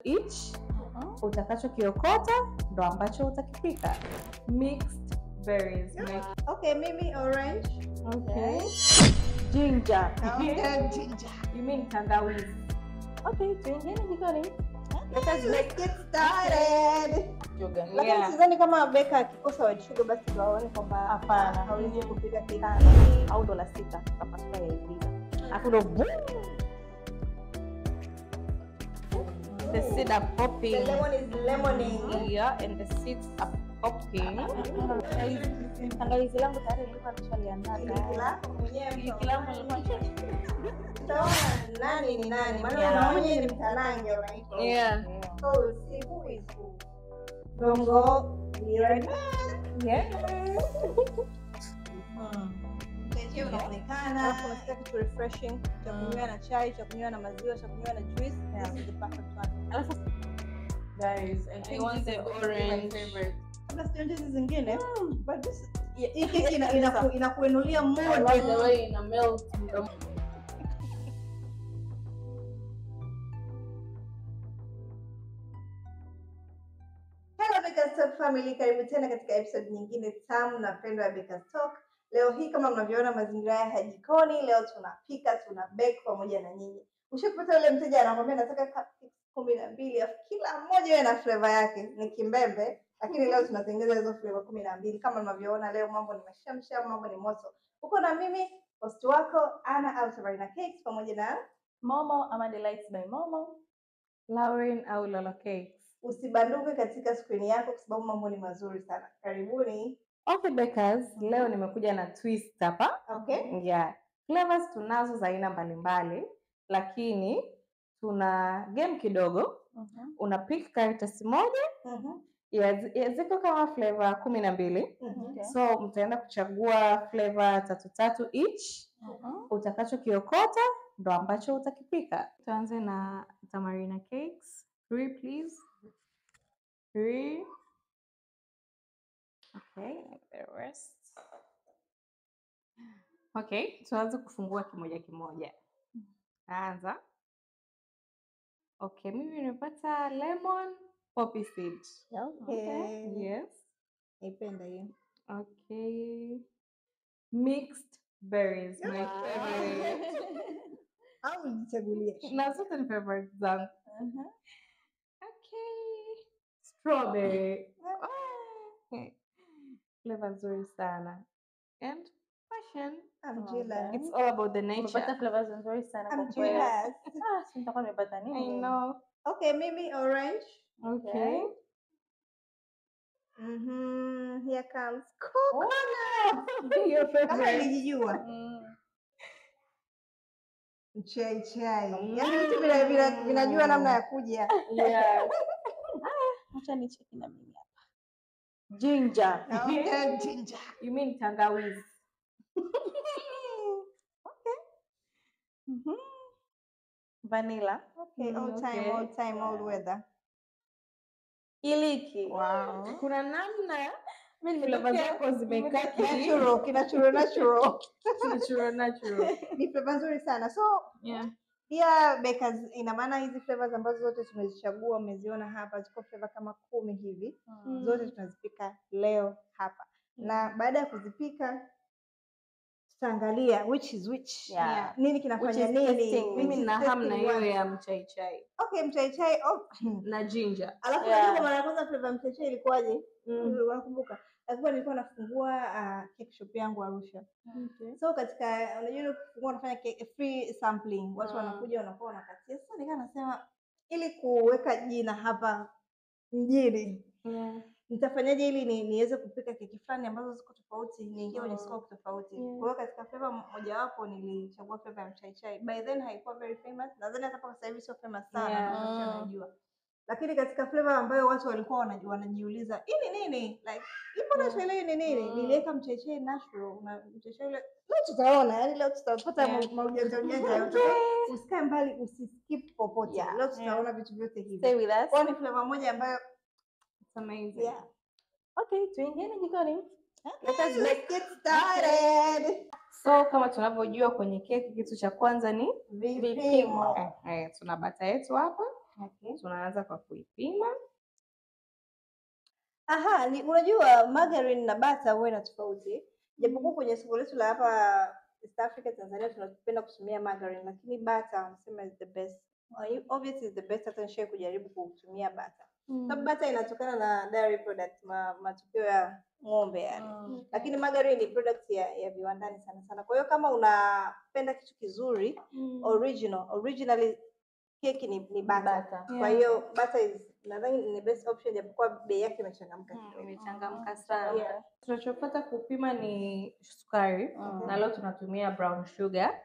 each. Utakachokiokota ndo ambacho utakipika. Mixed berries. Okay, mimi orange. Okay. Ginger. Okay, ginger. You mean tangawizi. Okay, tuingie jikoni. Let's get started. Sugar. Lakini sidhani kama beka akikosa white sugar basi waone kwamba hapana hawezi kupika keki. Au $6 kapasua ya hivi. Afu ndo the seeds are popping. The lemon is lemoning. Yeah, and the seeds are popping. Tangawizi langu tayari nilikuwa nishaliandaa. Nani ni nani? Maana mwenyewe ni mtalange, right? Yeah. So see who is who. Bongo, right? Yeah. Leo unaonekana hapo unataka kitu refreshing, cha kunywa na chai, cha kunywa na maziwa, cha kunywa na juice. This is the perfect one. Guys, I want the orange favorite. Kuna stanges zingine, but this hii keki inakuinulia mood. I like the way ina melt. Hello Baker's Talk family, karibu tena katika episode nyingine tamu na pendwa ya Baker's Talk. Leo hii kama mnavyoona mazingira ya jikoni, leo tunapika, tuna bake pamoja na nyinyi. Ushapata yule mteja anakuambia nataka cupcakes 12, afu kila mmoja iwe na flavor yake, ni kimbembe, lakini leo tunatengeneza hizo flavor 12. Kama mnavyoona leo mambo ni mashamsham, mambo ni moto. Uko na mimi host wako Anna au Sabrina Cakes pamoja na Momo ama Delights by Momo, Lauren au Lolo Cakes. Usibanduke katika screen yako kwa sababu mambo ni mazuri sana. Karibuni. Okay Bakers, leo nimekuja na twist hapa. Okay. Yeah. Flavors tunazo za aina mbalimbali, lakini tuna game kidogo. Una pick karatasi moja. Ziko kama flavor 12. So mtaenda kuchagua flavor 3 each. Utakachokiokota ndo ambacho utakipika. Tuanze na Tamarina Cakes. 3 please. 3. Okay, the rest. Okay, tuanze kufungua kimoja kimoja. Anza. Okay, mimi nimepata lemon poppy seed. Okay. Yes. Naipenda hiyo. Okay. Mixed berries. My favorite. Au nichagulie. Na zote ni favorite zangu. Okay. Strawberry. Okay. Flavor nzuri sana. And passion. I'm jealous. It's all about the nature. Umepata flavors nzuri sana I'm kwa kweli. jealous. Si nitakuwa nimepata nini? I know. Okay, mimi orange. Okay. Here comes coconut. Your Kama favorite. nilijua. Chai. Yaani vitu vinajua namna ya kuja. Yeah. Acha nicheki na mimi hapa. Ginger. Okay, ginger. You mean tangawizi. Okay. Vanilla. Okay, all time, all weather. Iliki. Wow. Kuna namna mimi flavor zako zimekaa Natural. natural. Ni flavor nzuri sana. So, Yeah. pia Bakers, ina maana hizi flavors ambazo zote tumezichagua umeziona hapa ziko flavor kama 10 hivi. Zote tunazipika leo hapa. Na baada ya kuzipika tutaangalia which is which. Yeah. Nini kinafanya nini? Mimi na hamna hiyo ya mchai. Okay, mchai. Na ginger. Alafu unajua mara ya kwanza flavor mchai ilikuwaje? Unakumbuka? Lakini nilikuwa nafungua cake shop yangu Arusha. Okay. So katika unajua kufungua unafanya free sampling. Watu wanakuja wanakuwa wanakatia. Sasa nikaa nasema ili kuweka jina hapa mjini. Nitafanyaje ili niweze kupika keki fulani ambazo ziko tofauti, niingie kwenye scope tofauti. Kwa hiyo katika flavor moja wapo nilichagua flavor ya mchai. By then haikuwa very famous. Nadhani hata kwa sasa hivi sio famous sana, watu wanajua. Lakini katika flavor ambayo watu walikuwa wanajiuliza, "Hii ni nini?" Like, ipo na shele ni nini? Niliweka mchai natural na mchai ule. Leo tutaona, yani leo tutapata maujanja yote. Usikae mbali, usiskip popote. Leo tutaona vitu vyote hivi. Stay with us. Kwa ni flavor moja ambayo It's amazing. yeah. Okay, tuingie jikoni. Let's get started. So kama tunavyojua kwenye keki kitu cha kwanza ni Vipimo. Tuna bata yetu hapa. Okay. Tunaanza kwa kuipima. Aha, unajua margarine na butter huwa ina tofauti. Japokuwa kwenye soko letu la hapa East Africa Tanzania tunapenda kutumia margarine, lakini butter wanasema is the best. Obviously is the best, hata nishawahi kujaribu kutumia butter. Sababu butter inatokana na dairy product, matokeo ya ng'ombe yani. Lakini margarine ni product ya viwandani sana sana. Kwa hiyo kama unapenda kitu kizuri, originally keki ni butter. Kwa hiyo butter nadhani ni best option, japokuwa bei yake imechangamka kidogo. Imechangamka sana. Tunachopata kupima ni sukari na leo tunatumia brown sugar,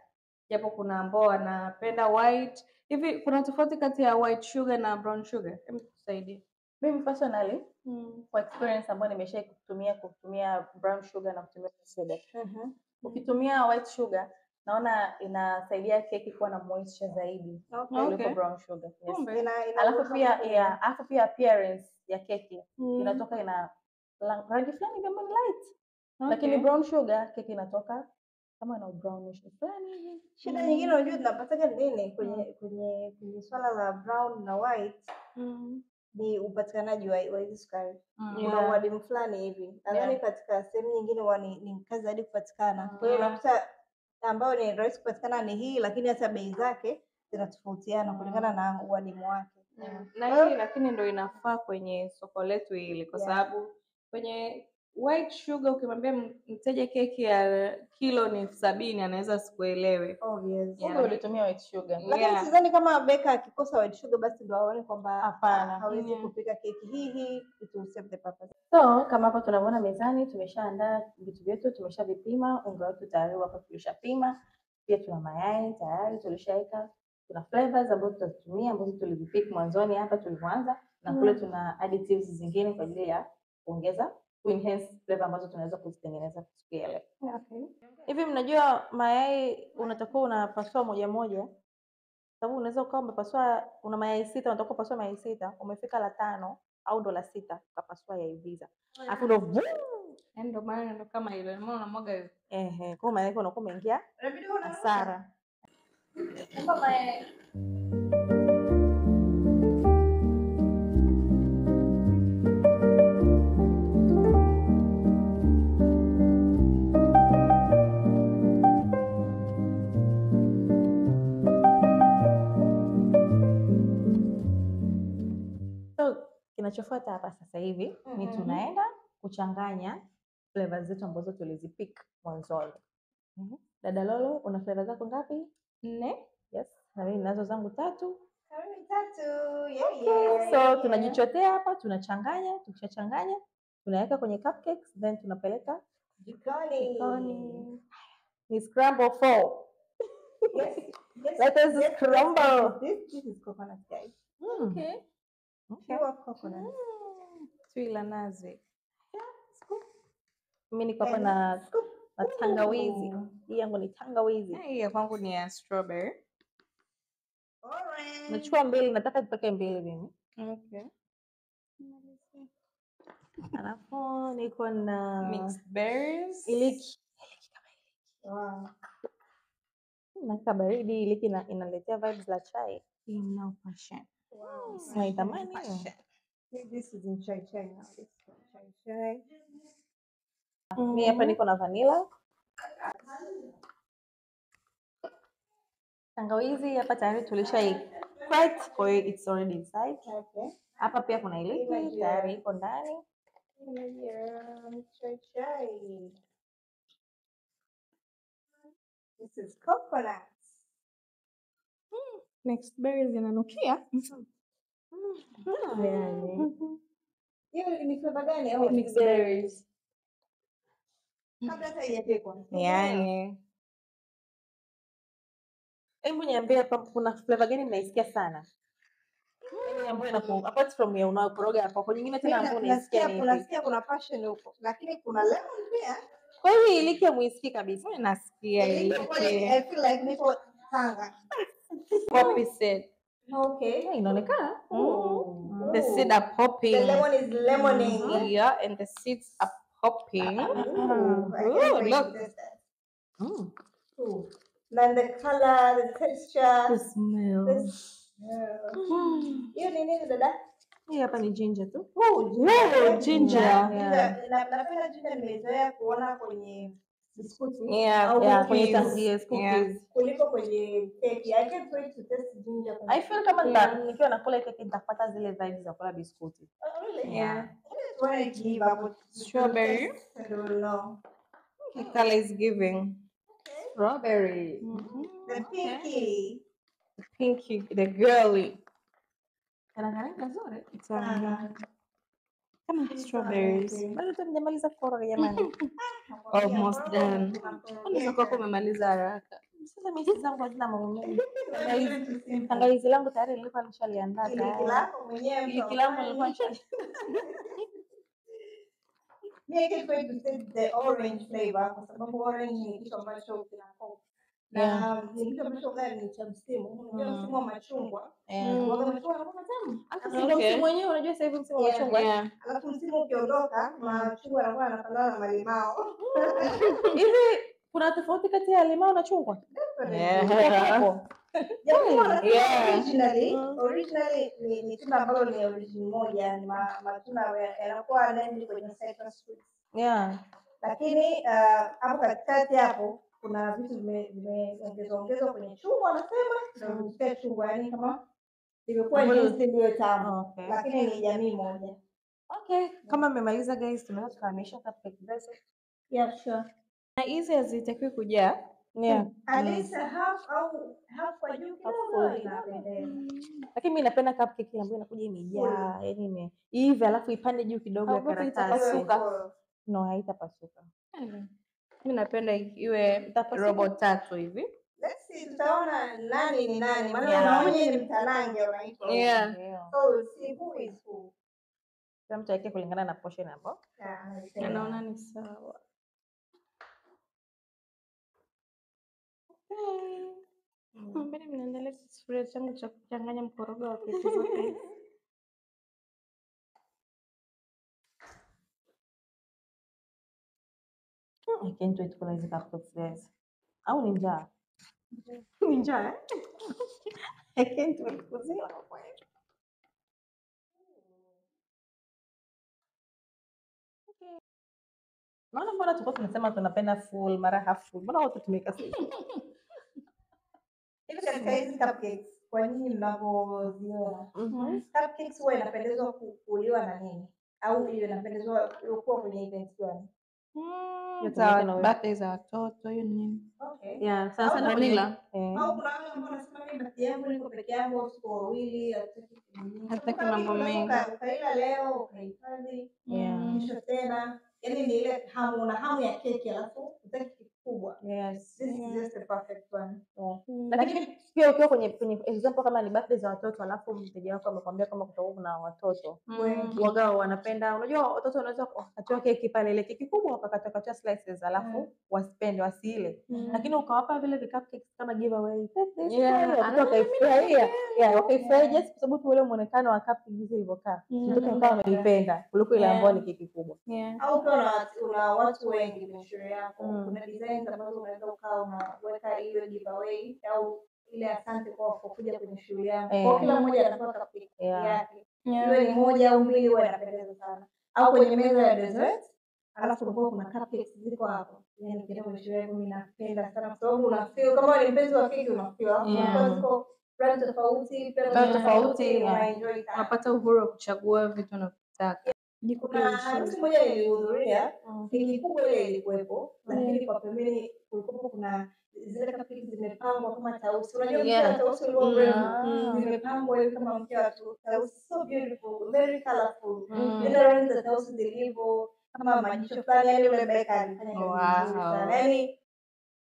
japo kuna ambao wanapenda white. Hivi kuna tofauti kati ya white sugar na brown sugar? Hebu tusaidie. Mimi personally kwa experience ambayo nimesha kutumia brown sugar na kutumia soda. Ukitumia white sugar naona inasaidia keki kuwa na moisture zaidi kuliko brown sugar. Yes. Alafu pia appearance ya keki inatoka ina rangi fulani kama light. Lakini brown sugar keki inatoka kama ina brownish fulani hivi. Shida nyingine unajua tunapataga nini kwenye swala la brown na white ni upatikanaji wa hizo sukari. Kuna uadimu fulani hivi. Nadhani katika sehemu nyingine ni kazi zaidi kupatikana. Kwa hiyo unakuta ambao ni rahisi kupatikana ni hii, lakini hata bei zake zinatofautiana kulingana na uadimu wake. Na hii lakini ndio inafaa kwenye soko letu hili kwa sababu kwenye white sugar ukimwambia mteja keki ya kilo ni 70 anaweza asikuelewe. Obvious. Kumbe ulitumia white sugar. Lakini sidhani kama beka akikosa white sugar basi ndio aone kwamba hapana, hawezi kupika keki hii it will serve the purpose. So kama hapa tunavyoona mezani tumeshaandaa vitu vyetu, tumeshavipima, unga wetu tayari hapa tulishapima. Pia tuna mayai tayari tulishaweka. Tuna flavors ambazo tutatumia ambazo tulizipika mwanzoni hapa tulipoanza, na kule tuna additives zingine kwa ajili ya kuongeza enhance flavor ambazo tunaweza kuzitengeneza kusikia leo. Okay. Hivi mnajua mayai unatakiwa unapasua moja moja? Sababu unaweza ukawa umepasua una mayai 6, unatakiwa kupasua mayai 6, umefika la 5 au ndo la 6 ukapasua yai visa. Alafu ndo ndio maana ndo kama ile maana unamwaga hiyo. Kwa maana yake unakuwa umeingia hasara. Kama mayai kinachofuata hapa sasa hivi ni tunaenda kuchanganya flavors zetu ambazo tulizipika mwanzoni. Dada Lolo, una flavor zako ngapi? 4. Yes, na mimi ninazo zangu 3. Karibu 3. So tunajichotea hapa, tunachanganya, tukishachanganya tunaweka kwenye cupcakes, then tunapeleka jikoni. Ni scramble 4. Yes. Let us scramble. This is coconut, guys. Okay. Pure coconut. Tui la nazi. Mimi niko hapa na tangawizi. Hii yangu ni tangawizi. Hii ya kwangu ni ya strawberry. Alright. Nachukua 2, nataka tupake 2 mimi. Okay. Alafu niko na mixed berries. Iliki. Wow. Na kabaridi iliki inaletea vibes la chai. Ina passion. Wow. Naitamani hiyo. This is in chai now. This is chai. Mimi hapa niko na vanilla. Tangawizi hapa tayari crack, kwa hiyo it's already inside. Okay. Hapa pia kuna iliki tayari iko ndani. Chai. This is coconut. Mixed berries inanukia. Hiyo ni flavor gani au mixed berries? Kabla hata haijapikwa. Yaani. Hebu niambie hapa kuna flavor gani mnaisikia sana? Yaani ambayo apart from ya unaokoroga hapo, kwa nyingine tena ambayo unaisikia ni unasikia kuna passion huko. Lakini kuna lemon pia. Kwa hiyo iliki muisikie kabisa. Mimi nasikia iliki. I feel like niko Tanga. Poppy seed. Okay. Inaonekana. The seeds are popping. The lemon is lemoning. Yeah, and the seeds are popping. Look. And the color, the texture, the smell. Hiyo ni nini dada? Hii hapa ni ginger tu. Ginger. Napenda ginger, nimezoea kuona kwenye biskuti Kwenye cookies. kuliko kwenye keki. I can't wait to taste ginger. I feel kama nikiwa nakula keki nitapata zile vibes za kula biskuti. Oh, really? Yeah. When I give up Strawberry. I don't know. The color is giving. Strawberry. The pinky. Pinky, the girly. Kana nzuri. Kama strawberries. Bado tumejamaliza kukoroga jamani. Almost done. Unaweza kuwa umemaliza haraka. Sasa mimi zangu hazina mambo mengi. Tangawizi langu tayari nilikuwa nishaliandaa tayari. Iliki langu nilikuwa I can't wait to taste the orange flavor kwa sababu orange ni kitu ambacho kinapop. Na ni kitu ambacho gani ni cha msimu. Unajua msimu wa machungwa. Waga machungwa yanakuwa tamu. Ndio msimu wenyewe, unajua sasa hivi msimu wa machungwa. Alafu msimu ukiondoka, machungwa yanakuwa yanafanana na malimao. Hivi kuna tofauti kati ya limao na chungwa? Originally ni tunda ambalo ni origin moja, ni matunda yanakuwa named kwenye citrus fruits. Lakini hapo katikati hapo kuna vitu vimeongezwa kwenye chungwa, wanasema ndio kusikia chungwa, yani kama ilikuwa jinsi ndio tamu, lakini ni jamii moja. Okay, kama mmemaliza guys, tunaweza tukahamisha cupcake zetu. Yeah, sure. Na hizi hazitakiwi kujaa. At least half kwa juu kidogo inapendeza. Lakini mimi napenda cupcake ambayo inakuja imejaa, yani hivi alafu ipande juu kidogo ya karatasi. No, haitapasuka. Mimi napenda iwe robo 3 hivi. Let's see, tutaona nani ni nani. Maana mwenyewe ni mtanange unaitwa. So we'll see who is who. Kila mtu yake kulingana na portion hapo. Naona ni sawa. Mbona mnaendelea sufuria changu cha kuchanganya mkorogo wa keki zote? I can't wait kula hizi cupcakes guys. Au ni njaa? Ni njaa. I can't wait kuzila kwa kweli. Okay. Naona mbona tulikuwa tunasema tunapenda full mara half full. Mbona wote tumeka sasa? Hivi katika hizi cupcakes, kwa nini mnapoziona? Cupcakes huwa inapendezwa kuliwa na nini? Au hiyo inapendezwa kuwa kwenye event gani? Birthday za watoto, hiyo nini? Okay. Yeah, sasa na vanilla. Au kuna wale ambao wanasema mimi birthday yangu niko peke yangu, siku wawili, hataki mambo mengi. Ukaila leo, ukahifadhi, kesho tena. Yaani ni ile hamu ya keki alafu utaki kikubwa. Yes. This is just the perfect one. Lakini pia ukiwa kwenye example kama ni birthday za watoto alafu mteja wako amekwambia kama kutakuwa kuna watoto waga wanapenda, unajua watoto wanaweza wakatoa keki pale, ile keki kubwa wakakata slices alafu wasipende wasile, lakini ukawapa vile cupcakes kama giveaway watoto wakaifurahia, wakaifurahia just kwa sababu ile muonekano wa cupcake jinsi ilivyokaa, mtoto akawa ameipenda kuliko ile ambayo ni keki kubwa. Au kuna watu wengi kwenye shule yako, kuna designs ambazo unaweza ukawa unaweka ile giveaway au ile asante kwa kuja kwenye shule yako. Kwa kila mmoja anapata cupcake yake. Iwe ni moja au mbili, huwa inapendeza sana. Au kwenye meza ya dessert, alafu kuna cupcakes ziko hapo. Yaani kidogo kwenye shule yangu mimi napenda sana kwa sababu unafeel kama ni mpenzi wa keki unafeel. Ziko brand tofauti, unaenjoy sana. Unapata uhuru wa kuchagua vitu unavyotaka. Kuna harusi moja nilihudhuria, keki kubwa ile ilikuwepo, lakini kwa pembeni kulikuwa kuna zile cupcakes zimepangwa kama tausi. Unajua mkia tausi ulio mrefu, zimepangwa ile kama mkia wa tausi, so beautiful, very colorful. Ile rangi za tausi zilivyo kama majicho fulani, yani ule beka alifanya kazi nzuri sana. Yani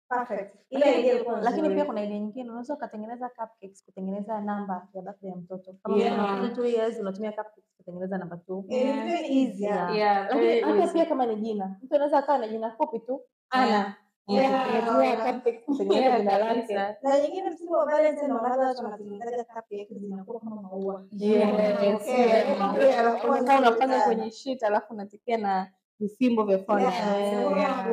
perfect. Ile idea ilikuwa nzuri. Lakini pia kuna idea nyingine, unaweza kutengeneza cupcakes kutengeneza namba ya birthday ya mtoto. Kama mtoto 2 years unatumia cupcakes kutengeneza namba 2. It's very easy. Lakini hata pia kama ni jina, mtu anaweza akawa na jina fupi tu Ana. Cupcakes kutengeneza jina lake. Na nyingine msimu wa Valentine unaona watu wanatengeneza cupcakes zinakuwa kama maua. Unafanya kwenye sheet alafu unatikia visimbo vya fondant.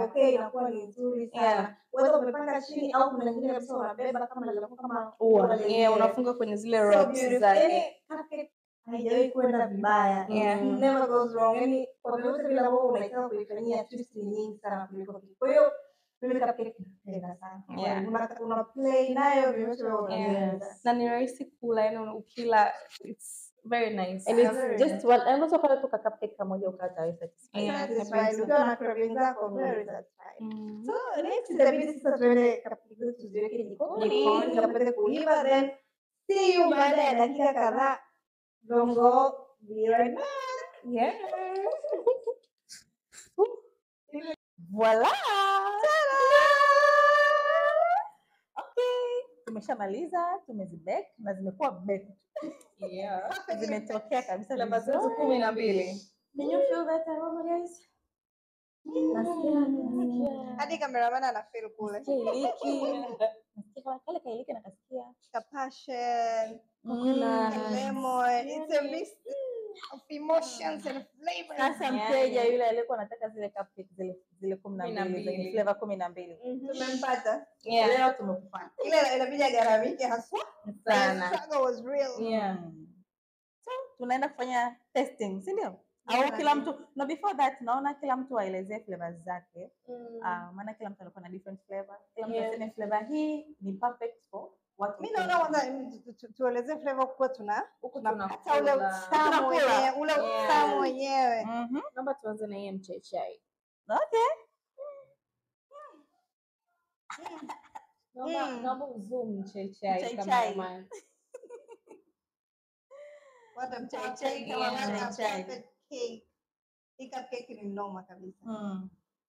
Okay, inakuwa ni nzuri sana. Whether umepanga chini au kuna nyingine kabisa unabeba kama linakuwa kama ua. Unafunga kwenye zile ropes zake. Cupcake haijawahi kwenda vibaya. Never goes wrong. Yani kwa vyote vile ambavyo unaitaka kuifanyia twist ni nyingi sana kuliko kitu. Kwa hiyo mimi cupcake napenda sana. Una play nayo vyote na ni rahisi kula, yani ukila it's very nice. And it's just one, and also pale tu cupcake kamoja ukata satisfied. Ukiwa na cravings zako very satisfied. So next itabidi sasa tuende cupcake tuziweke jikoni kapate kuiva, then see you baada ya dakika kadhaa. Don't go, be right back. Yeah. Voila! Okay, tumeshamaliza, tumezibake na zimekuwa baked. Zimetokea kabisa labda 12. Can you feel that aroma, guys? Hadi cameraman ana feel kule. Iliki. Kale kailiki na kasikia. Passion, lemon, it's a mix of emotions and flavors. Sasa mteja yule alikuwa anataka zile cupcake zile 12 zenye flavor 12. Tumempata. Leo tumekufanya. Ile inabidi garamike haswa Sana. Struggle was real. So tunaenda kufanya testing, si ndio? Au kila mtu, no, before that naona kila mtu aelezee flavors zake. Maana kila mtu alikuwa na different flavor. Kila mtu aseme flavor hii ni perfect for what. Mimi naona kwanza tuelezee flavor kwa tunapata ule utamu wenyewe, ule utamu wenyewe. Naomba tuanze na hii mchaichai. Okay. Naomba uzoom mchaichai kama mama. What a mchaichai kama mchaichai. Hii cupcake ni noma kabisa.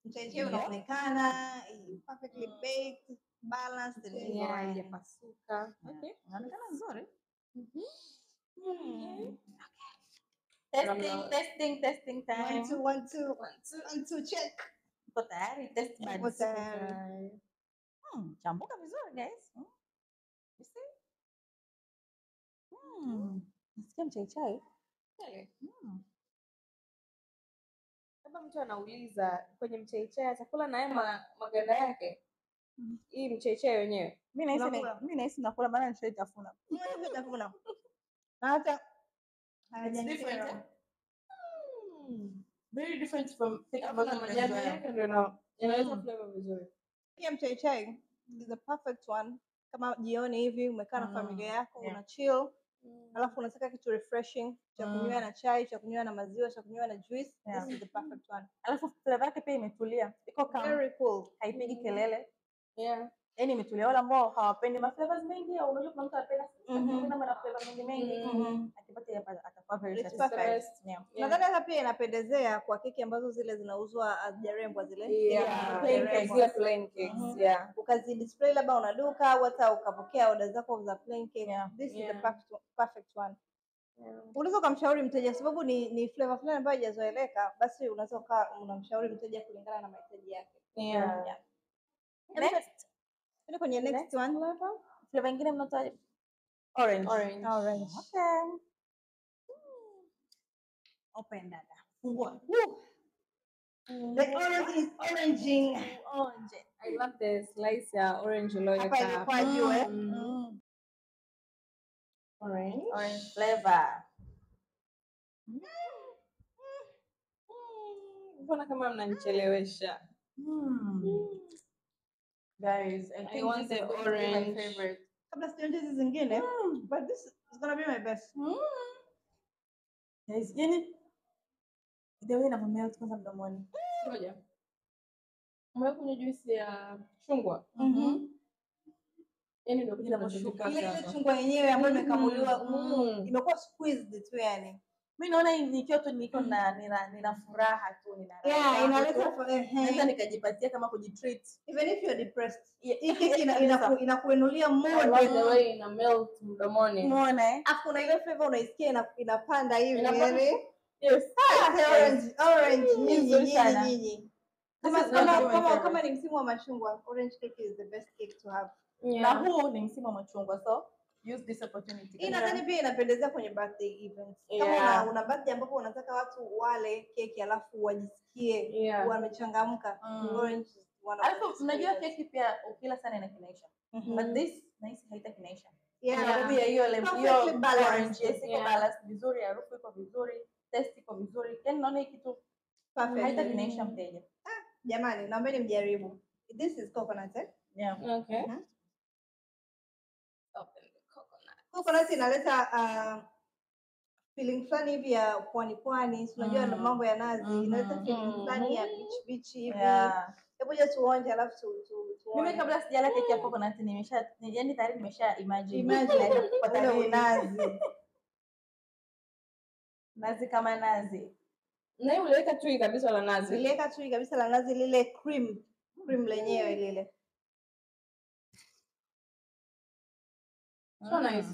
Mchaichai unaonekana perfectly baked, balanced and haijapasuka. Okay. Unaonekana nzuri. Testing time. 1 2 check. Uko tayari? Test buds. Chambuka vizuri guys. You see? Nasikia mchaichai. Kama mtu anauliza kwenye mchaichai atakula na yeye maganda yake. Hii mchaichai wenyewe. Mimi nahisi nakula maana nishaitafuna. Nishaitafuna. Na hata different. Very different from majani yake ndio inaweza flavor vizuri. Pia mchaichai is the perfect one kama jioni hivi umekaa na familia yako una chill. Alafu unataka kitu refreshing cha kunywa na chai, cha kunywa na maziwa, cha kunywa na juice. This is the perfect one. Alafu flavor yake pia imetulia. Iko calm. Very cool. Haipigi kelele. Yaani imetulia. Wale ambao hawapendi flavors mengi au unajua kuna mtu anapenda na flavor mengi. Akipata hapa atakuwa very satisfied. Nadhani hata pia inapendezea kwa keki ambazo zile zinauzwa hazijarembwa zile. Plain cakes. Ukazi display labda una duka au hata ukapokea order zako za plain cake. This is the perfect one. Unaweza kumshauri mteja sababu ni flavor fulani ambayo haijazoeleka, basi unaweza unamshauri mteja kulingana na mahitaji yake. Next. Ndio kwenye next one hapa. Flavor nyingine mnatoa orange. Okay. Open dada. Fungua. The orange is oranging. Orange. I love the slice ya orange loyo hapa ilikuwa juu Orange flavor. Mbona kama mnanichelewesha? Guys, I think want the orange favorite. Kabla sijaonja hizi zingine, but this is gonna be my best. Guys, yani the way inavomelt kwanza mdomoni. Ngoja. Umeweka kwenye juice ya chungwa. Yaani ndio kitu kinachoshuka ile chungwa yenyewe ambayo imekamuliwa imekuwa squeezed tu yani. Mimi naona nikiwa tu niko nina furaha tu inaleta naweza nikajipatia kama kujitreat even if you're depressed. Hii keki inakuinulia mood the way ina melt mdomoni. Umeona afu na ile flavor unaisikia inapanda hivi yani. Yes. Orange nyinyi. Kama ni msimu wa machungwa, orange cake is the best cake to have. Na huu ni msimu wa machungwa, so use this opportunity. Hii nadhani pia inapendeza kwenye birthday events. Kama una birthday ambapo unataka watu wale keki alafu wajisikie wamechangamka. Alafu unajua keki pia ukila sana inakinaisha. But this nice haita kinaisha. Yeah. Hiyo balance. Iko balance vizuri, harufu iko vizuri, taste iko vizuri. Yaani naona hiki kitu perfect. Haita kinaisha mteja. Jamani, naombeni mjaribu. This is coconut, eh? Yeah. Okay. Open the coconut. Coconut inaleta feeling fulani hivi ya pwani. Unajua ndo mambo ya nazi. Inaleta feeling fulani ya beach hivi. Hebu je tuonje alafu Mimi kabla sijala keki ya coconut yaani tayari nimesha imagine kupata nazi. Nazi kama nazi. Na hiyo uliweka tui kabisa la nazi. Niliweka tui kabisa la nazi lile cream lenyewe lile. So nice.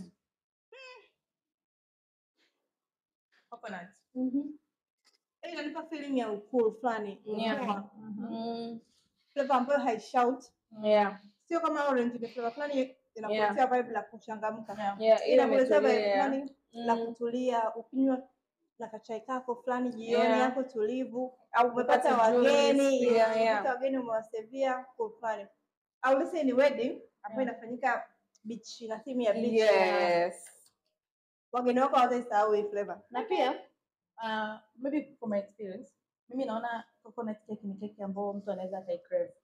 Coconut. Inanipa feeling ya cool fulani. Flavor ambayo haishout. Sio kama orange, ni flavor fulani inakuletea vibe la kuchangamka. Inakuletea vibe fulani la kutulia, ukinywa na kachai kako fulani jioni yako tulivu, au umepata wageni, wageni umewasevia kwa fulani. Au let's say ni wedding ambayo inafanyika beach, na theme ya beach. Wageni wako hawataisahau hii flavor. Na pia maybe from my experience, mimi naona coconut cake ni keki ambayo mtu anaweza crave.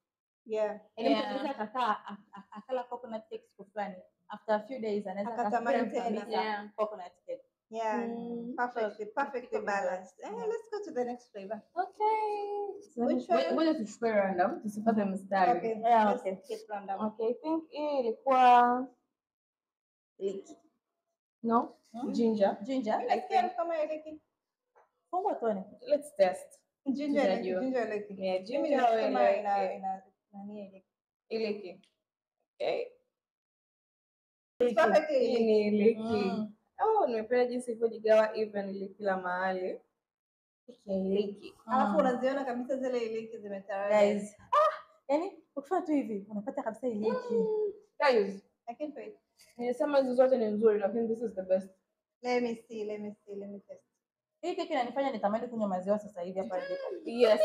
Mtu anaweza akakaa akala coconut cake siku fulani, after a few days anaweza akatamani tena coconut cake. Perfectly balanced. Let's go to the next flavor. Okay. Ngoja tuchukue random tusipate mstari. Okay. Okay, I think hii ilikuwa leaky. No? Ginger. I think kama leaky. Fungua tuone. Let's test. Ginger leaky. Yeah, ginger ina nani leaky. Okay. Perfectly leaky. Nimependa jinsi ilivyojigawa evenly kila mahali. Leaky. Alafu unaziona kabisa zile leaky zimetawala. Guys. Yaani ukifanya tu hivi unapata kabisa leaky. Guys, I can't wait. Nimesema hizo zote ni nzuri lakini this is the best. Let me test. Hii keki inanifanya nitamani kunywa maziwa sasa hivi hapa ndipo. Yes.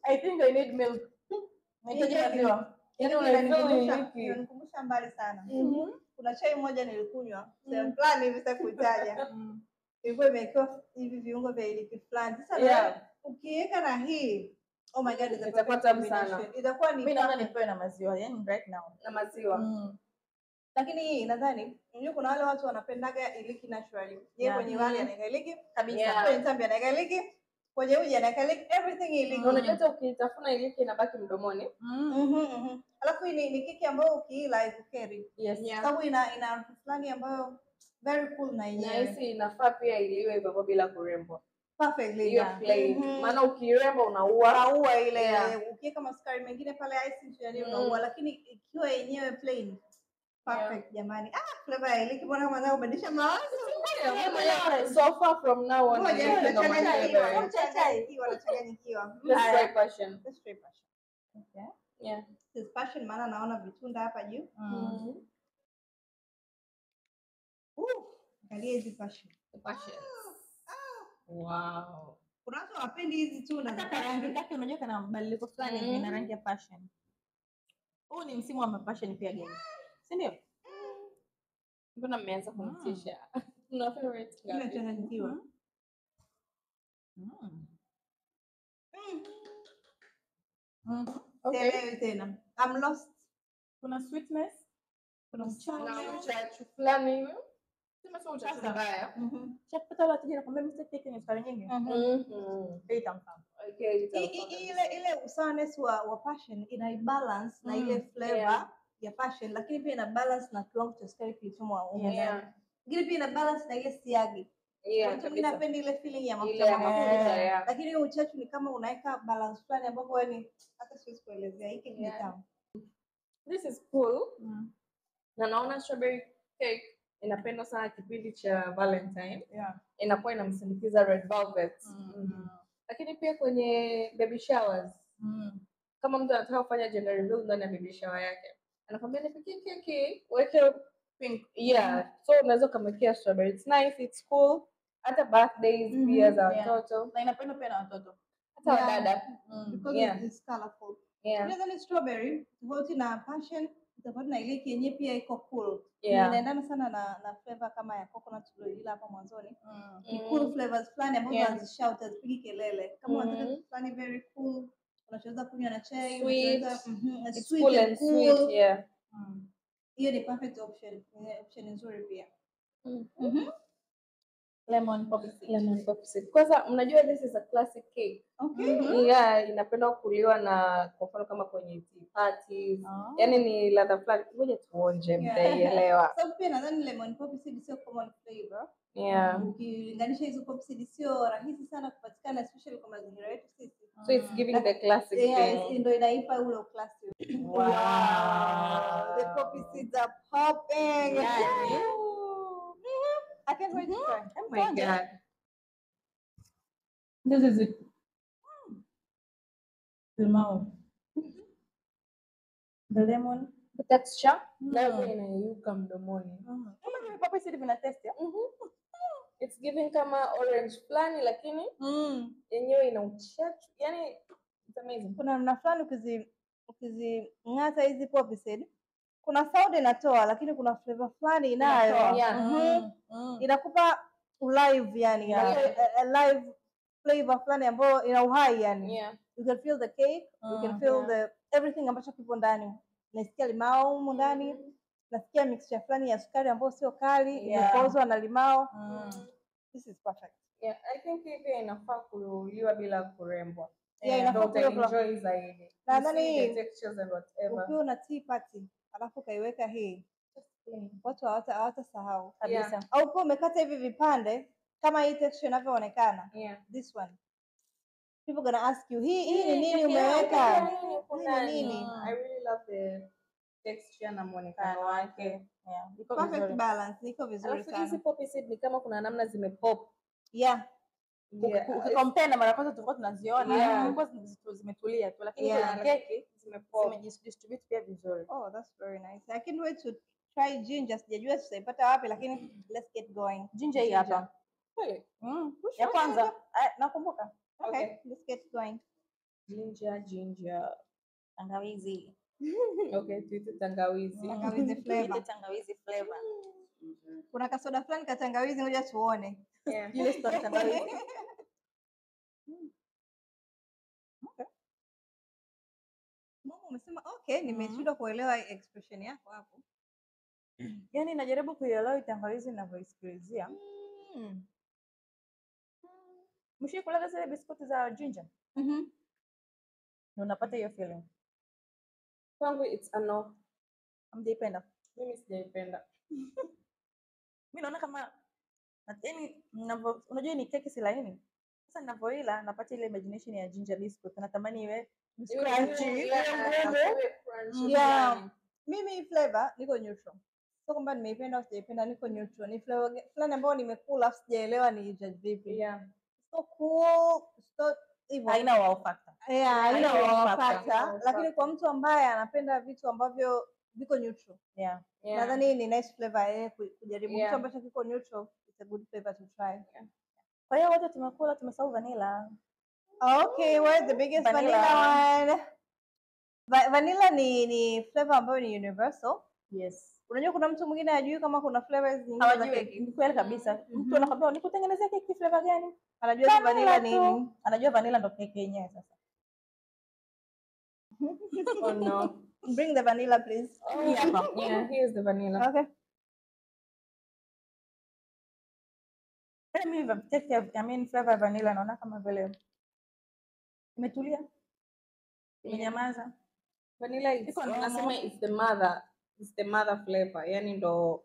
I think I need milk. Nahitaji maziwa. Yaani unanikumbusha mbali sana. Kuna chai moja nilikunywa, sehemu fulani hivi sasa kuitaja. Ilikuwa imewekewa hivi viungo vya iliki fulani. Sasa ukiweka na hii, oh my god, itakuwa tamu sana. Itakuwa ni mimi naona nipewe na maziwa, yani right now. Na maziwa. Lakini hii nadhani unajua kuna wale watu wanapendaga iliki naturally. Yeye kwenye wali anaweka iliki kabisa. Kwenye tambi anaweka iliki. Kwenye uji anaweka iliki, everything iliki. Unajua hata ukitafuna iliki inabaki mdomoni. Alafu ni keki ambayo ukiila ikukeri. Sababu ina harufu fulani ambayo very cool na yenyewe. Na hisi inafaa pia iliwe hivyo bila kurembwa. Perfectly. Hiyo plain. Maana ukiremba unaua ile. Ukiweka masukari mengine pale icing yani unaua, lakini ikiwa yenyewe plain perfect jamani. Flavor ya iliki mbona kama nataka kubadilisha mawazo. So far from now on. Wanachanganyikiwa. Let's try passion. Okay. Yeah. This passion maana naona vitunda hapa juu. Angalia hizi passion. Wow. Kuna watu wapendi hizi tu na rangi yake unajua kana mabadiliko fulani ina rangi ya passion. Huu ni msimu wa passion pia gani? Si ndio? Mbona mmeanza kumtisha? Una favorite ngapi? Ninachanganyikiwa. Okay tena. I'm lost. Kuna sweetness, kuna uchachu fulani hivi. Sema sio uchachu mbaya. Chakupata wala tijana kwamba mimi sitaki ni sukari nyingi. Itamfahamu. Okay, ile usawaness wa passion ina balance na ile flavor ya passion, lakini pia ina balance na kiwango cha sukari kilichomo huko ndani. Lakini pia ina balance na ile siagi. Mimi napenda ile feeling ya mafuta. Lakini hiyo uchachu ni kama unaweka balance fulani ambapo yani hata siwezi kuelezea. Hiki ni tamu. This is cool. Na naona strawberry cake inapendwa sana kipindi cha Valentine. Inakuwa inamsindikiza red velvet. Lakini pia kwenye baby showers. Kama mtu anataka kufanya gender reveal ndani ya baby shower yake, anakwambia nipikie keki, weke pink. Yeah, so unaweza ukamwekea strawberry. It's nice, it's cool. Hata birthdays pia za watoto. Na inapendwa pia na watoto. Hata wadada. Because Yeah. it's colorful. Yeah. Ni strawberry, tofauti na passion, tofauti na ile yenyewe pia iko cool. Yeah. Inaendana sana na flavor kama ya coconut tulioila hapa mwanzoni. Ni cool flavors fulani ambazo hazishout, hazipigi kelele. Kama unataka fulani very cool, unachoweza kunywa na chai, Sweet. it's It's cool and sweet, yeah. Hiyo ni perfect option. Option nzuri pia. Lemon poppy seed. Lemon poppy seed. Kwanza mnajua this is a classic cake. Okay. Yeah, inapendwa kuliwa na kwa mfano kama kwenye tea parties. Yaani ni ladha fulani. Ngoja tuonje mtaielewa. Sababu pia nadhani lemon poppy seed sio common flavor. Yeah. Ukilinganisha hizo poppy seed sio rahisi sana kupatikana, especially kwa mazingira yetu sisi. So it's giving the classic thing. Yeah, ndio inaipa ule classic. Wow. The poppy seeds are popping. Yeah. I can't wait to try. Oh my God. This is it. The mouth. The lemon. The texture. Nayo inayeyuka mdomoni. Kama vile poppy seed vina taste ya? It's giving kama orange fulani lakini yenyewe ina uchachu. Yaani it's amazing. Kuna namna fulani ukizing'ata hizi poppy seed, kuna sound inatoa lakini kuna flavor fulani inayo. Inakupa live yani, a live flavor fulani ambayo ina uhai yani. Yeah. You can feel the cake, you can feel the everything ambacho kipo ndani. Nasikia limao humu ndani, nasikia mixture fulani ya sukari ambayo sio kali, imepozwa na limao. This is perfect. Yeah, I think hivi inafaa kuliwa bila kurembwa. Yeah, inafaa kuliwa enjoy zaidi. Nadhani the textures and whatever. ukiwa na tea party alafu kaiweka hii, watu hawatasahau Kabisa. Au kwa umekata hivi vipande kama hii texture inavyoonekana. This one. People gonna ask you, hii ni nini umeweka? Nini? I really love the texture na muonekano wake. Perfect balance, niko vizuri sana. Hizi poppy seed ni kama kuna namna zimepop. Yeah. Ukicompare na mara kwanza tulikuwa tunaziona, tulikuwa zimetulia tu, lakini kwenye keki zimedistribute pia vizuri. Oh, that's very nice. I can't wait to try ginger. Sijajua tutaipata wapi lakini let's get going. Ginger hii hapa. Ya kwanza nakumbuka. Okay, let's get going. Ginger. Tangawizi. Okay, tuite tangawizi. Tangawizi flavor. Kuna kasoda fulani ka tangawizi, ngoja tuone. Ile story tangawizi. Okay. Mama umesema okay, nimeshindwa kuelewa expression yako hapo. Yaani najaribu kuielewa tangawizi ninavyoisikilizia. Mshie kula zile biskuti za ginger. Na unapata hiyo feeling. Kwangu it's a no. Hamjaipenda? Mimi sijaipenda. Mimi naona kama yaani unajua ni keki si laini. Sasa ninavyoila napata ile imagination ya ginger biscuit. Natamani iwe crunchy. Yeah. Mimi flavor niko neutral. Sio kwamba nimeipenda au sijaipenda, niko neutral. Ni flavor fulani ambayo nimekula sijaelewa ni judge vipi. Yeah. So cool, so hivyo. Haina wow factor. Haina wow factor, lakini kwa mtu ambaye anapenda vitu ambavyo viko neutral. Nadhani ni nice flavor kujaribu. Mtu ambaye kiko neutral, it's a good flavor to try. Kwa hiyo wote tumekula, tumesahau vanilla. Okay, where's the biggest vanilla one? Vanilla ni flavor ambayo ni universal. Yes. Unajua kuna mtu mwingine hajui kama kuna flavors nyingine za keki. Ni kweli kabisa. Mtu anakwambia nikutengenezea keki flavor gani? Anajua vanilla nini? Anajua vanilla ndo keki yenyewe sasa. Oh no. Bring the vanilla please. Yeah, here's the vanilla. Okay. Mimi flavor vanilla naona kama vile imetulia. Imenyamaza. Vanilla is nasema it's the mother flavor. Yaani ndo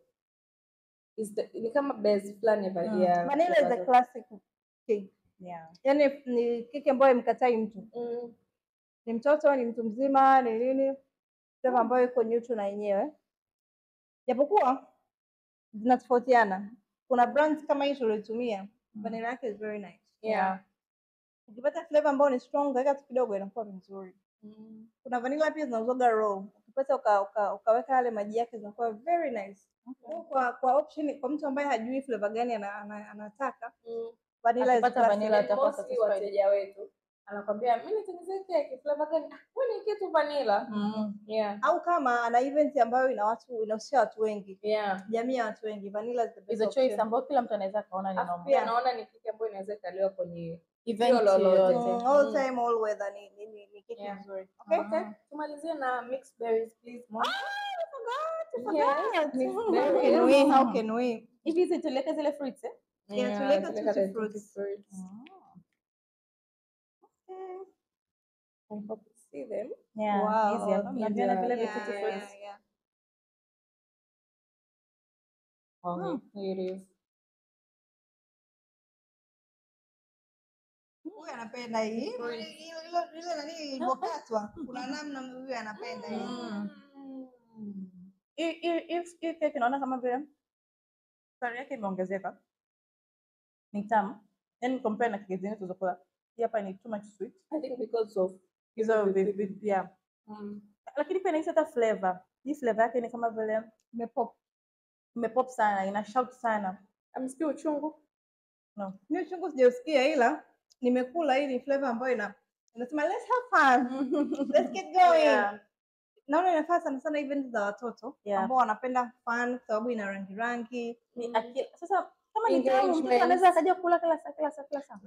ni kama base fulani ya vanilla is the classic cake. Yeah. Yaani ni keki ambayo imkatai mtu. Ni mtoto, ni mtu mzima, ni nini? Flavor ambayo iko neutral na yenyewe. Japokuwa zinatofautiana. Kuna brands kama hii tulitumia, vanilla yake is very nice. Yeah. Ukipata flavor ambayo ni strong, weka tu kidogo inakuwa nzuri. Kuna vanilla pia zinauzwa raw. ukipata ukaweka yale maji yake zinakuwa very nice. Kwa option kwa mtu ambaye hajui flavor gani anataka, vanilla is vanilla atakuwa satisfied. Wateja wetu anakwambia mimi nitengenezee keki flavor gani? Wewe ni kitu vanilla. Yeah. Au kama ana event ambayo inahusisha watu wengi. Jamii ya watu wengi, vanilla is the best option. Choice ambayo kila mtu anaweza kaona ni normal. Pia naona ni keki ambayo inaweza kaliwa kwenye event lolote. All time all weather ni keki nzuri. Okay. Tumalizie na mixed berries please. I forgot. How can we? Hivi tuleke zile fruits tuleke fruits. I hope you see them. Wow. Easy hapa. Mnaviona vile vitu fruits. It is. Huyu anapenda hii. Ile nani ilipokatwa. Kuna namna huyu anapenda hii. If cake naona kama vile sukari yake imeongezeka. Ni tamu. Yaani compare na keki zingine tulizokula. Hii hapa ni too much sweet. I think because of yeah. Lakini pia inaisa hata flavor. Hii flavor yake ni kama vile imepop sana, ina shout sana. Amesikia uchungu? No. Mimi uchungu sijausikia ila nimekula hii ni flavor ambayo inasema let's have fun. Let's get going. Naona inafaa sana event za watoto ambao wanapenda fun kwa sababu ina rangi. Sasa kama ni tamu mtu anaweza akaja kula kila saa.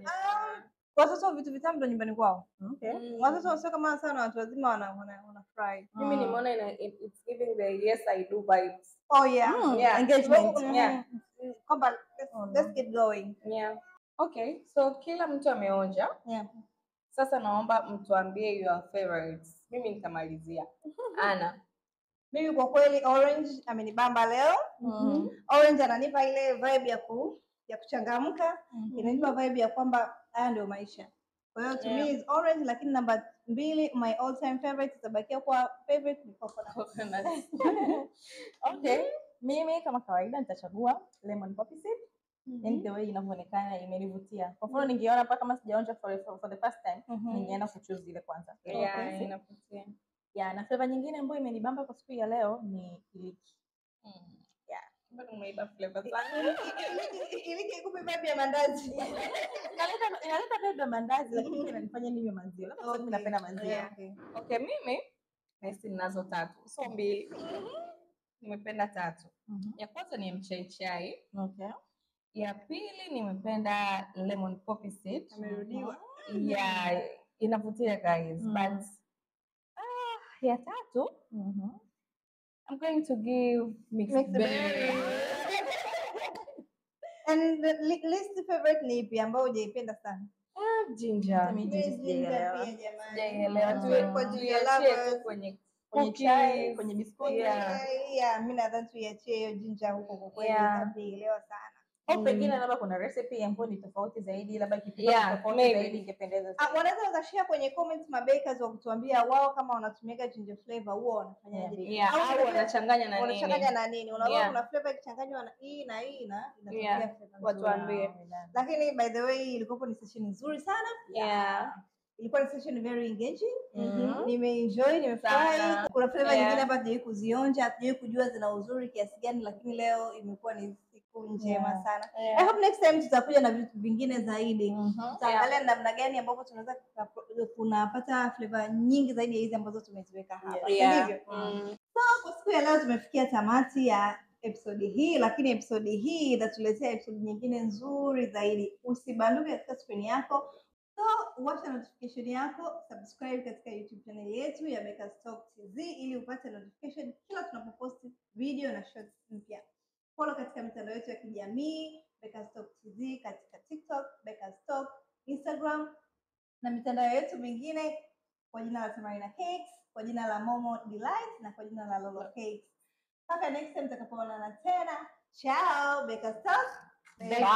Watoto vitu vitamu ndo nyumbani kwao. Watoto sio kama sana watu wazima wana fry. Mimi nimeona it's giving the yes I do vibes. Oh yeah. Engagement. Kwamba let's get going. Okay, so kila mtu ameonja. Sasa naomba mtuambie your favorites. Mimi nitamalizia. Ana. Mimi kwa kweli orange amenibamba leo. Orange ananipa ile vibe ya kuchangamka. Inanipa vibe ya kwamba haya ndio maisha. Kwa hiyo to me is orange, lakini namba 2 my all time favorite itabakia kwa favorite ni coconut. Okay. Mimi kama kawaida nitachagua lemon poppy seed. And the way inavyoonekana imenivutia. Kwa mfano ningeona hapa kama sijaonja for the first time, ningeenda kuchoose ile kwanza. Inavutia. Na flavor nyingine ambayo imenibamba kwa siku ya leo ni iliki. Bado umeiba flavor sana. Iliki ikupe vibe ya mandazi. Inaleta vibe ya mandazi lakini inanifanya ninywe maziwa. Labda mimi napenda maziwa. Okay, mimi nahisi ninazo 3. So 2. Nimependa 3. Ya kwanza ni mchai. Okay. Ya pili nimependa lemon poppy seed. Amerudiwa. Inavutia guys. But ya 3 I'm going to give mixed berry. And the least favorite ni ipi ambayo hujaipenda sana? Ginger. Kwenye chai, kwenye biskuti. Mimi nadhani tuiachie hiyo ginger huko kwa kweli itaelewa sana. Au pengine labda kuna recipe ambayo ni tofauti zaidi, labda ikipikwa tofauti zaidi ingependeza zaidi. Wanaweza wakashare kwenye comments mabakers wa kutuambia wao kama wanatumia ginger flavor huwa wanafanyaje. Au wanachanganya na nini? Unaona kuna flavor ikichanganywa na hii na hii na inatokea flavor. Watuambie. Lakini by the way ilikuwa ni session nzuri sana. Ilikuwa ni session very engaging. Nimeenjoy, nimefurahi. Kuna flavor nyingine hapa hatujawahi kuzionja, hatujawahi kujua zina uzuri kiasi gani, lakini leo imekuwa ni siku njema sana. I hope next time tutakuja na vitu vingine zaidi. Tutaangalia namna gani ambapo tunaweza kunapata flavor nyingi zaidi ya hizi ambazo tumeziweka hapa. Ndivyo. So kwa siku ya leo tumefikia tamati ya episode hii, lakini episode hii itatuletea episode nyingine nzuri zaidi. Usibanduke katika screen yako. So, washa notification yako, subscribe katika YouTube channel yetu ya Bakers Talk TZ ili upate notification kila tunapopost video na shorts mpya. Follow katika mitandao yetu ya kijamii, Bakers Talk TZ katika TikTok, Bakers Talk, Instagram na mitandao yetu mingine kwa jina la Tamarina Cakes, kwa jina la Momo Delight na kwa jina la Lolo Cakes. Mpaka next time tutakapoonana tena. Ciao, Bakers Talk. Bye.